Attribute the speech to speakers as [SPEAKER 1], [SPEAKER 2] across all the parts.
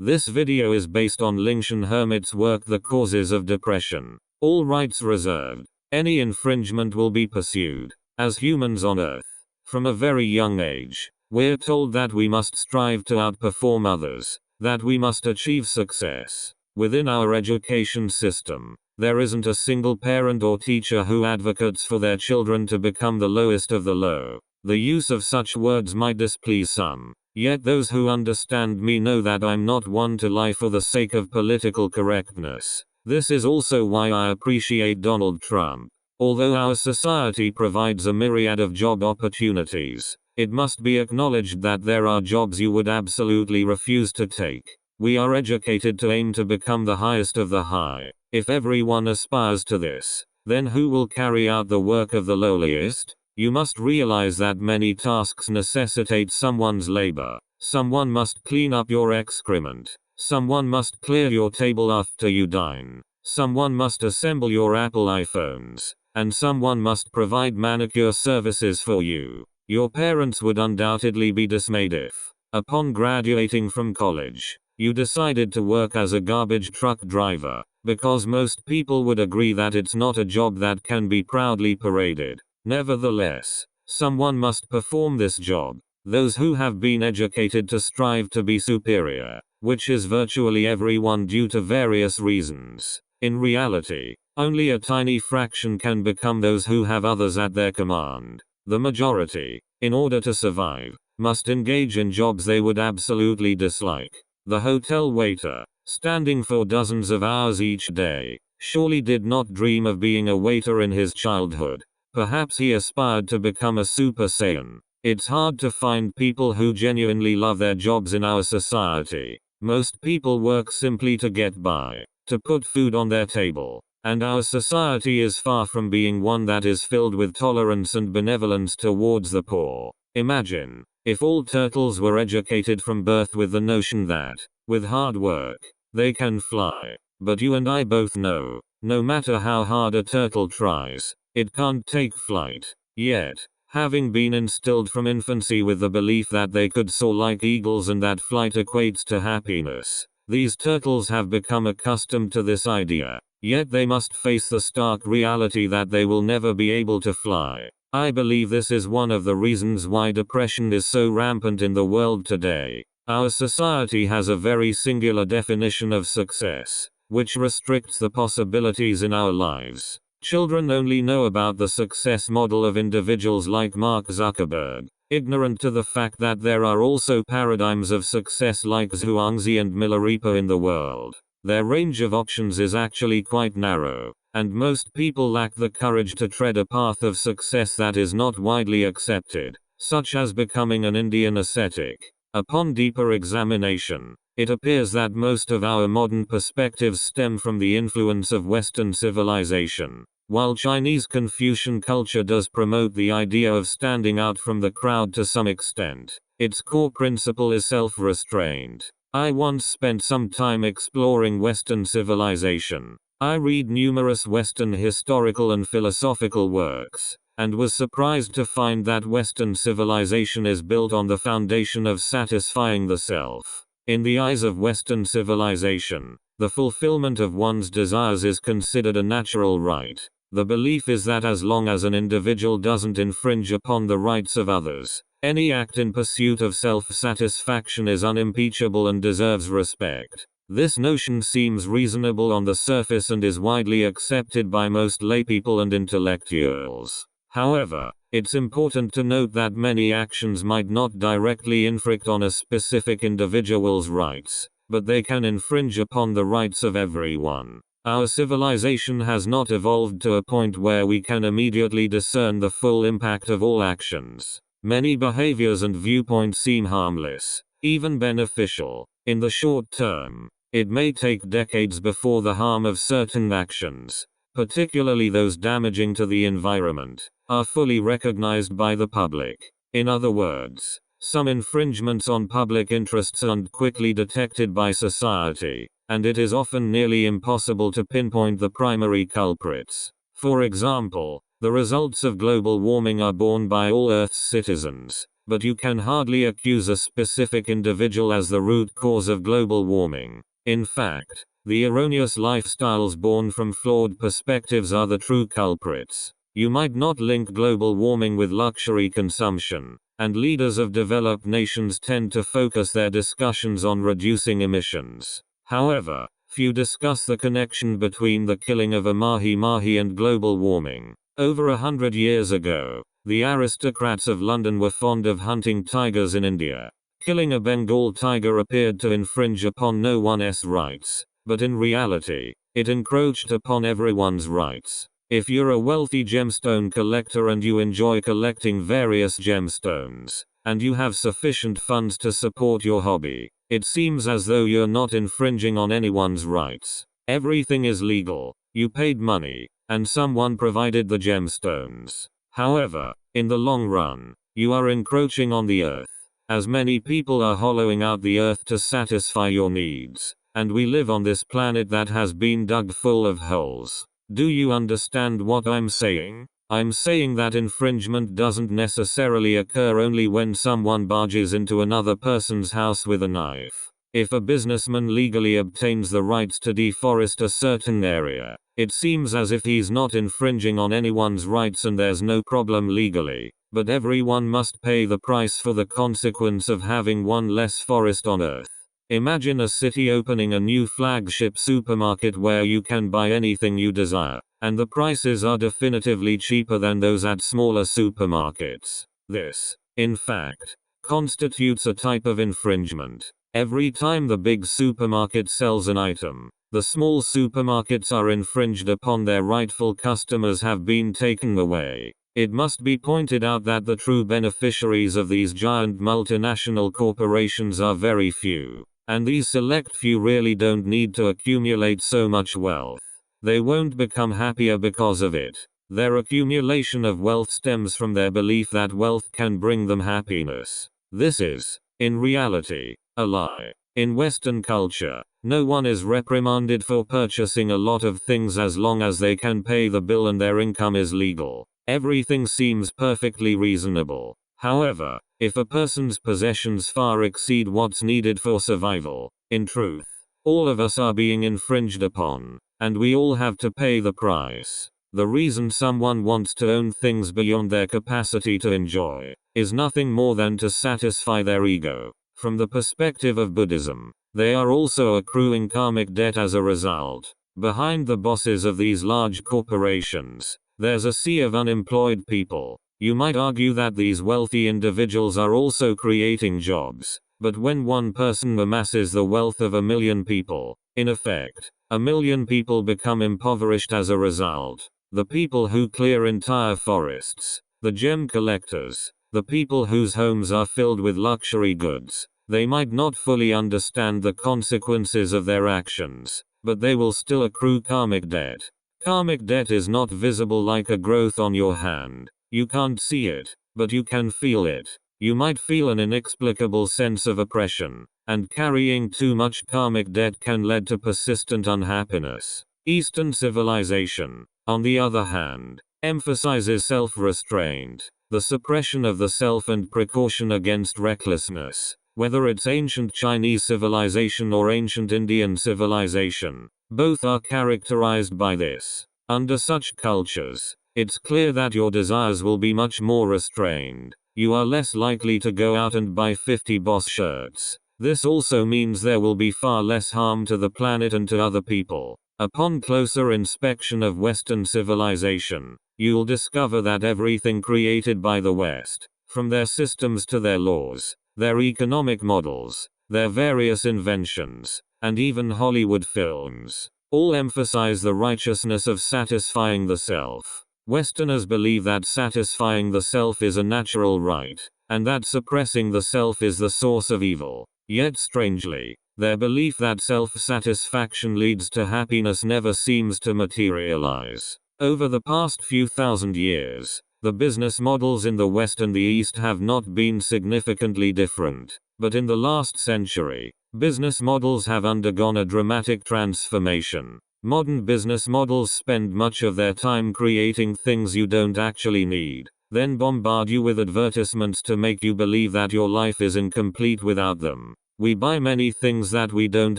[SPEAKER 1] This video is based on Ling Shan Hermit's work The Causes of Depression. All rights reserved. Any infringement will be pursued. As humans on Earth, from a very young age, we're told that we must strive to outperform others, that we must achieve success. Within our education system, there isn't a single parent or teacher who advocates for their children to become the lowest of the low. The use of such words might displease some, yet those who understand me know that I'm not one to lie for the sake of political correctness. This is also why I appreciate Donald Trump. Although our society provides a myriad of job opportunities, it must be acknowledged that there are jobs you would absolutely refuse to take. We are educated to aim to become the highest of the high. If everyone aspires to this, then who will carry out the work of the lowliest? You must realize that many tasks necessitate someone's labor. Someone must clean up your excrement. Someone must clear your table after you dine. Someone must assemble your Apple iPhones. And someone must provide manicure services for you. Your parents would undoubtedly be dismayed if, upon graduating from college, you decided to work as a garbage truck driver, because most people would agree that it's not a job that can be proudly paraded. Nevertheless, someone must perform this job. Those who have been educated to strive to be superior, which is virtually everyone due to various reasons. In reality, only a tiny fraction can become those who have others at their command. The majority, in order to survive, must engage in jobs they would absolutely dislike. The hotel waiter, standing for dozens of hours each day, surely did not dream of being a waiter in his childhood. Perhaps he aspired to become a Super Saiyan. It's hard to find people who genuinely love their jobs in our society. Most people work simply to get by, to put food on their table. And our society is far from being one that is filled with tolerance and benevolence towards the poor. Imagine, if all turtles were educated from birth with the notion that, with hard work, they can fly. But you and I both know, no matter how hard a turtle tries, it can't take flight. Yet, having been instilled from infancy with the belief that they could soar like eagles and that flight equates to happiness, these turtles have become accustomed to this idea. Yet they must face the stark reality that they will never be able to fly. I believe this is one of the reasons why depression is so rampant in the world today. Our society has a very singular definition of success, which restricts the possibilities in our lives. Children only know about the success model of individuals like Mark Zuckerberg, ignorant to the fact that there are also paradigms of success like Zhuangzi and Milarepa in the world. Their range of options is actually quite narrow, and most people lack the courage to tread a path of success that is not widely accepted, such as becoming an Indian ascetic. Upon deeper examination, it appears that most of our modern perspectives stem from the influence of Western civilization. While Chinese Confucian culture does promote the idea of standing out from the crowd to some extent, its core principle is self-restraint. I once spent some time exploring Western civilization. I read numerous Western historical and philosophical works, and was surprised to find that Western civilization is built on the foundation of satisfying the self. In the eyes of Western civilization, the fulfillment of one's desires is considered a natural right. The belief is that as long as an individual doesn't infringe upon the rights of others, any act in pursuit of self-satisfaction is unimpeachable and deserves respect. This notion seems reasonable on the surface and is widely accepted by most laypeople and intellectuals. However, it's important to note that many actions might not directly infringe on a specific individual's rights, but they can infringe upon the rights of everyone. Our civilization has not evolved to a point where we can immediately discern the full impact of all actions. Many behaviors and viewpoints seem harmless, even beneficial. In the short term, it may take decades before the harm of certain actions, particularly those damaging to the environment, are fully recognized by the public. In other words, some infringements on public interests aren't quickly detected by society, and it is often nearly impossible to pinpoint the primary culprits. For example, the results of global warming are borne by all Earth's citizens, but you can hardly accuse a specific individual as the root cause of global warming. In fact, the erroneous lifestyles born from flawed perspectives are the true culprits. You might not link global warming with luxury consumption, and leaders of developed nations tend to focus their discussions on reducing emissions. However, few discuss the connection between the killing of a mahi-mahi and global warming. Over 100 years ago, the aristocrats of London were fond of hunting tigers in India. Killing a Bengal tiger appeared to infringe upon no one's rights, but in reality, it encroached upon everyone's rights. If you're a wealthy gemstone collector and you enjoy collecting various gemstones, and you have sufficient funds to support your hobby, it seems as though you're not infringing on anyone's rights. Everything is legal, you paid money, and someone provided the gemstones. However, in the long run, you are encroaching on the earth, as many people are hollowing out the earth to satisfy your needs, and we live on this planet that has been dug full of holes. Do you understand what I'm saying? I'm saying that infringement doesn't necessarily occur only when someone barges into another person's house with a knife. If a businessman legally obtains the rights to deforest a certain area, it seems as if he's not infringing on anyone's rights and there's no problem legally, but everyone must pay the price for the consequence of having one less forest on Earth. Imagine a city opening a new flagship supermarket where you can buy anything you desire, and the prices are definitively cheaper than those at smaller supermarkets. This, in fact, constitutes a type of infringement. Every time the big supermarket sells an item, the small supermarkets are infringed upon, their rightful customers have been taken away. It must be pointed out that the true beneficiaries of these giant multinational corporations are very few. And these select few really don't need to accumulate so much wealth. They won't become happier because of it. Their accumulation of wealth stems from their belief that wealth can bring them happiness. This is, in reality, a lie. In Western culture, no one is reprimanded for purchasing a lot of things as long as they can pay the bill and their income is legal. Everything seems perfectly reasonable. However, if a person's possessions far exceed what's needed for survival, in truth, all of us are being infringed upon, and we all have to pay the price. The reason someone wants to own things beyond their capacity to enjoy is nothing more than to satisfy their ego. From the perspective of Buddhism, they are also accruing karmic debt as a result. Behind the bosses of these large corporations, there's a sea of unemployed people. You might argue that these wealthy individuals are also creating jobs, but when one person amasses the wealth of 1 million people, in effect, 1 million people become impoverished as a result. The people who clear entire forests, the gem collectors, the people whose homes are filled with luxury goods, they might not fully understand the consequences of their actions, but they will still accrue karmic debt. Karmic debt is not visible like a growth on your hand. You can't see it, but you can feel it. You might feel an inexplicable sense of oppression, and carrying too much karmic debt can lead to persistent unhappiness. Eastern civilization, on the other hand, emphasizes self-restraint, the suppression of the self and precaution against recklessness. Whether it's ancient Chinese civilization or ancient Indian civilization, both are characterized by this. Under such cultures, it's clear that your desires will be much more restrained. You are less likely to go out and buy 50 Boss shirts. This also means there will be far less harm to the planet and to other people. Upon closer inspection of Western civilization, you'll discover that everything created by the West, from their systems to their laws, their economic models, their various inventions, and even Hollywood films, all emphasize the righteousness of satisfying the self. Westerners believe that satisfying the self is a natural right, and that suppressing the self is the source of evil. Yet strangely, their belief that self-satisfaction leads to happiness never seems to materialize. Over the past few thousand years, the business models in the West and the East have not been significantly different, but in the last century, business models have undergone a dramatic transformation. Modern business models spend much of their time creating things you don't actually need, then bombard you with advertisements to make you believe that your life is incomplete without them. We buy many things that we don't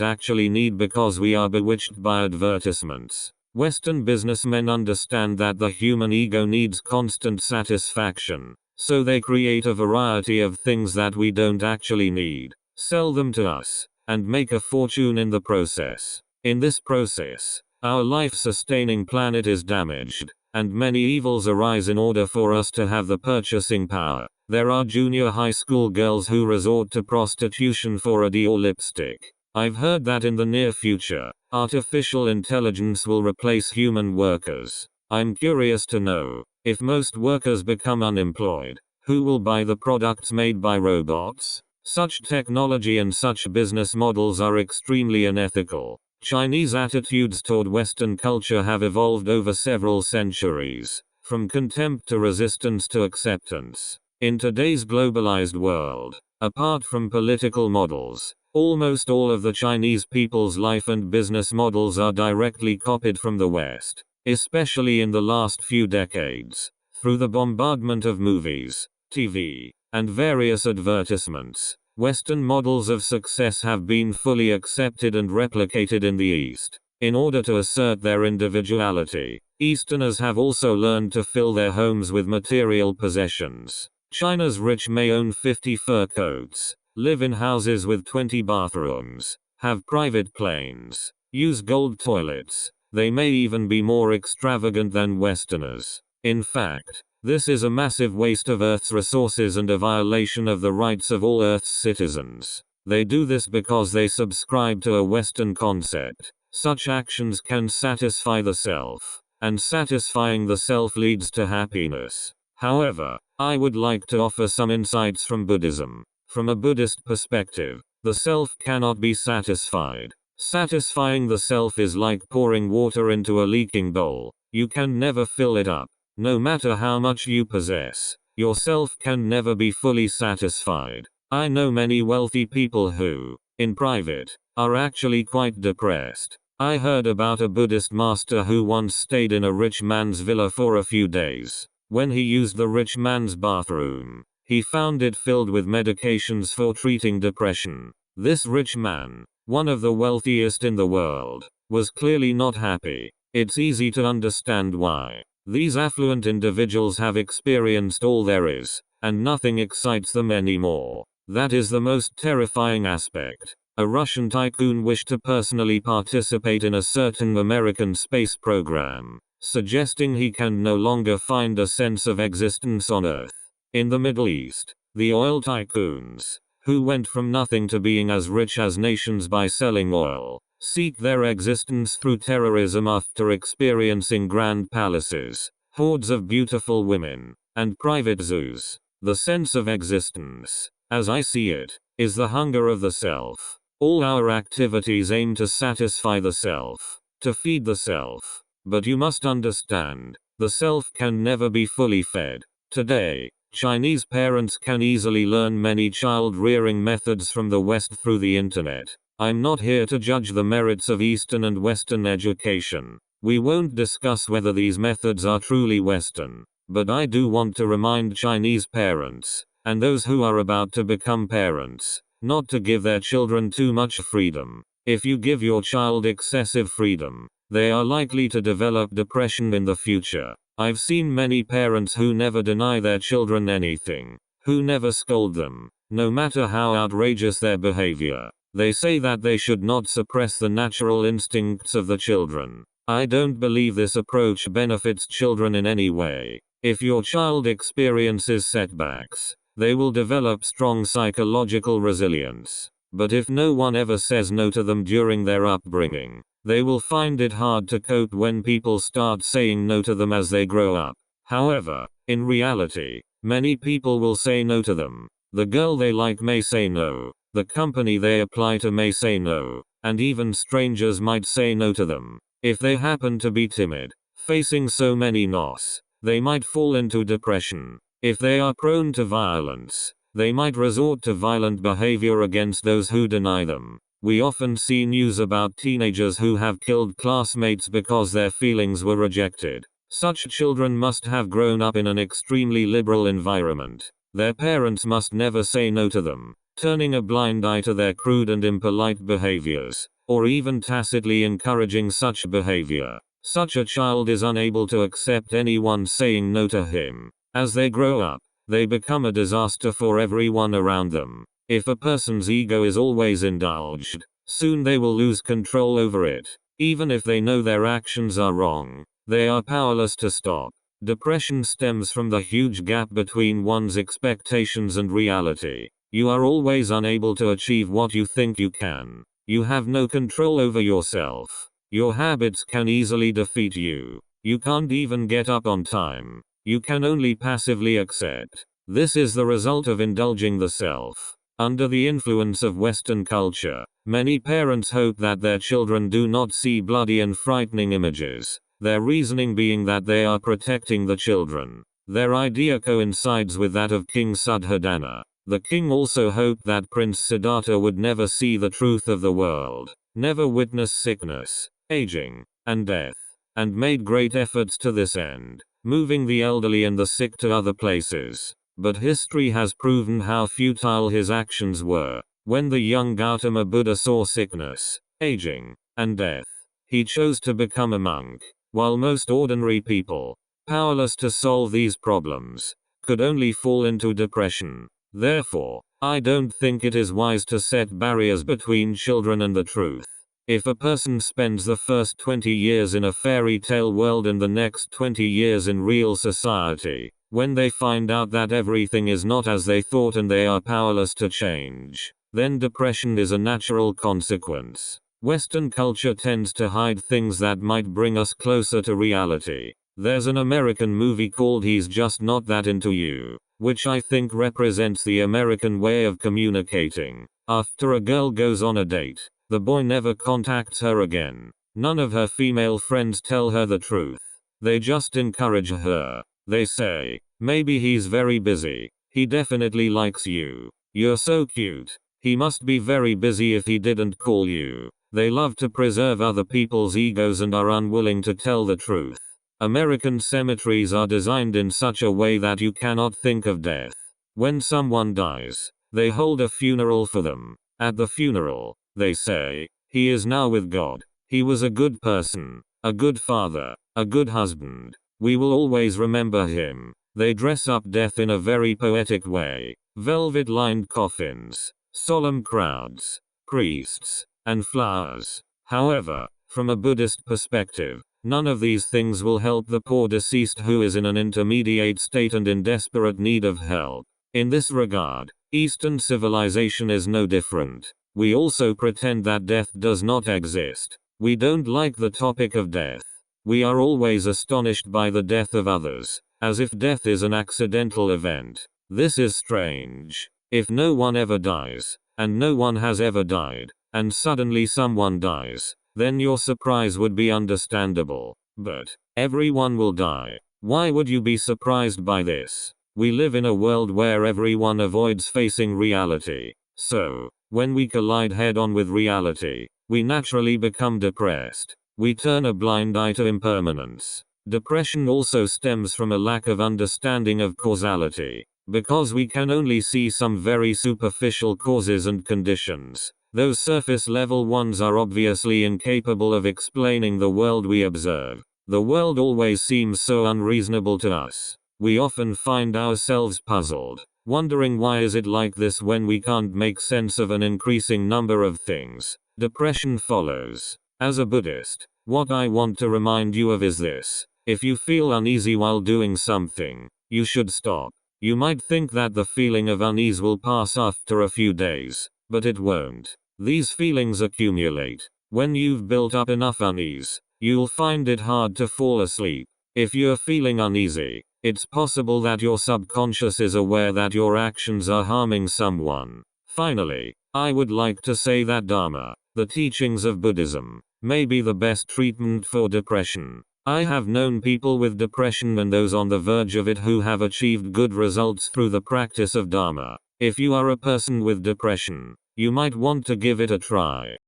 [SPEAKER 1] actually need because we are bewitched by advertisements. Western businessmen understand that the human ego needs constant satisfaction, so they create a variety of things that we don't actually need, sell them to us, and make a fortune in the process. In this process, our life-sustaining planet is damaged, and many evils arise in order for us to have the purchasing power. There are junior high school girls who resort to prostitution for a Dior lipstick. I've heard that in the near future, artificial intelligence will replace human workers. I'm curious to know, if most workers become unemployed, who will buy the products made by robots? Such technology and such business models are extremely unethical. Chinese attitudes toward Western culture have evolved over several centuries, from contempt to resistance to acceptance. In today's globalized world, apart from political models, almost all of the Chinese people's life and business models are directly copied from the West, especially in the last few decades, through the bombardment of movies, TV, and various advertisements. Western models of success have been fully accepted and replicated in the East. In order to assert their individuality, Easterners have also learned to fill their homes with material possessions. China's rich may own 50 fur coats, live in houses with 20 bathrooms, have private planes, use gold toilets. They may even be more extravagant than Westerners. In fact, this is a massive waste of Earth's resources and a violation of the rights of all Earth's citizens. They do this because they subscribe to a Western concept. Such actions can satisfy the self, and satisfying the self leads to happiness. However, I would like to offer some insights from Buddhism. From a Buddhist perspective, the self cannot be satisfied. Satisfying the self is like pouring water into a leaking bowl. You can never fill it up. No matter how much you possess, yourself can never be fully satisfied. I know many wealthy people who, in private, are actually quite depressed. I heard about a Buddhist master who once stayed in a rich man's villa for a few days. When he used the rich man's bathroom, he found it filled with medications for treating depression. This rich man, one of the wealthiest in the world, was clearly not happy. It's easy to understand why. These affluent individuals have experienced all there is, and nothing excites them anymore. That is the most terrifying aspect. A Russian tycoon wished to personally participate in a certain American space program, suggesting he can no longer find a sense of existence on Earth. In the Middle East, the oil tycoons, who went from nothing to being as rich as nations by selling oil, seek their existence through terrorism after experiencing grand palaces, hordes of beautiful women, and private zoos. The sense of existence, as I see it, is the hunger of the self. All our activities aim to satisfy the self, to feed the self. But you must understand, the self can never be fully fed. Today, Chinese parents can easily learn many child-rearing methods from the West through the internet. I'm not here to judge the merits of Eastern and Western education. We won't discuss whether these methods are truly Western, but I do want to remind Chinese parents, and those who are about to become parents, not to give their children too much freedom. If you give your child excessive freedom, they are likely to develop depression in the future. I've seen many parents who never deny their children anything, who never scold them, no matter how outrageous their behavior. They say that they should not suppress the natural instincts of the children. I don't believe this approach benefits children in any way. If your child experiences setbacks, they will develop strong psychological resilience. But if no one ever says no to them during their upbringing, they will find it hard to cope when people start saying no to them as they grow up. However, in reality, many people will say no to them. The girl they like may say no. The company they apply to may say no, and even strangers might say no to them. If they happen to be timid, facing so many no's, they might fall into depression. If they are prone to violence, they might resort to violent behavior against those who deny them. We often see news about teenagers who have killed classmates because their feelings were rejected. Such children must have grown up in an extremely liberal environment. Their parents must never say no to them, turning a blind eye to their crude and impolite behaviors, or even tacitly encouraging such behavior. Such a child is unable to accept anyone saying no to him. As they grow up, they become a disaster for everyone around them. If a person's ego is always indulged, soon they will lose control over it. Even if they know their actions are wrong, they are powerless to stop. Depression stems from the huge gap between one's expectations and reality. You are always unable to achieve what you think you can. You have no control over yourself. Your habits can easily defeat you. You can't even get up on time. You can only passively accept. This is the result of indulging the self. Under the influence of Western culture, many parents hope that their children do not see bloody and frightening images, their reasoning being that they are protecting the children. Their idea coincides with that of King Suddhodana. The king also hoped that Prince Siddhartha would never see the truth of the world, never witness sickness, aging, and death, and made great efforts to this end, moving the elderly and the sick to other places. But history has proven how futile his actions were. When the young Gautama Buddha saw sickness, aging, and death, he chose to become a monk, while most ordinary people, powerless to solve these problems, could only fall into depression. Therefore, I don't think it is wise to set barriers between children and the truth. If a person spends the first 20 years in a fairy tale world and the next 20 years in real society, when they find out that everything is not as they thought and they are powerless to change, then depression is a natural consequence. Western culture tends to hide things that might bring us closer to reality. There's an American movie called He's Just Not That Into You, which I think represents the American way of communicating. After a girl goes on a date, the boy never contacts her again. None of her female friends tell her the truth. They just encourage her. They say, maybe he's very busy. He definitely likes you. You're so cute. He must be very busy if he didn't call you. They love to preserve other people's egos and are unwilling to tell the truth. American cemeteries are designed in such a way that you cannot think of death. When someone dies, they hold a funeral for them. At the funeral, they say, he is now with God. He was a good person, a good father, a good husband. We will always remember him. They dress up death in a very poetic way. Velvet-lined coffins, solemn crowds, priests, and flowers. However, from a Buddhist perspective, none of these things will help the poor deceased who is in an intermediate state and in desperate need of help. In this regard, Eastern civilization is no different. We also pretend that death does not exist. We don't like the topic of death. We are always astonished by the death of others, as if death is an accidental event. This is strange. If no one ever dies, and no one has ever died, and suddenly someone dies, then your surprise would be understandable. But everyone will die. Why would you be surprised by this? We live in a world where everyone avoids facing reality. So, when we collide head-on with reality, we naturally become depressed. We turn a blind eye to impermanence. Depression also stems from a lack of understanding of causality. Because we can only see some very superficial causes and conditions, those surface-level ones are obviously incapable of explaining the world we observe. The world always seems so unreasonable to us. We often find ourselves puzzled, wondering why is it like this when we can't make sense of an increasing number of things. Depression follows. As a Buddhist, what I want to remind you of is this. If you feel uneasy while doing something, you should stop. You might think that the feeling of unease will pass after a few days, but it won't. These feelings accumulate. When you've built up enough unease, you'll find it hard to fall asleep. If you're feeling uneasy, it's possible that your subconscious is aware that your actions are harming someone. Finally, I would like to say that Dharma, the teachings of Buddhism, may be the best treatment for depression. I have known people with depression and those on the verge of it who have achieved good results through the practice of Dharma. If you are a person with depression, you might want to give it a try.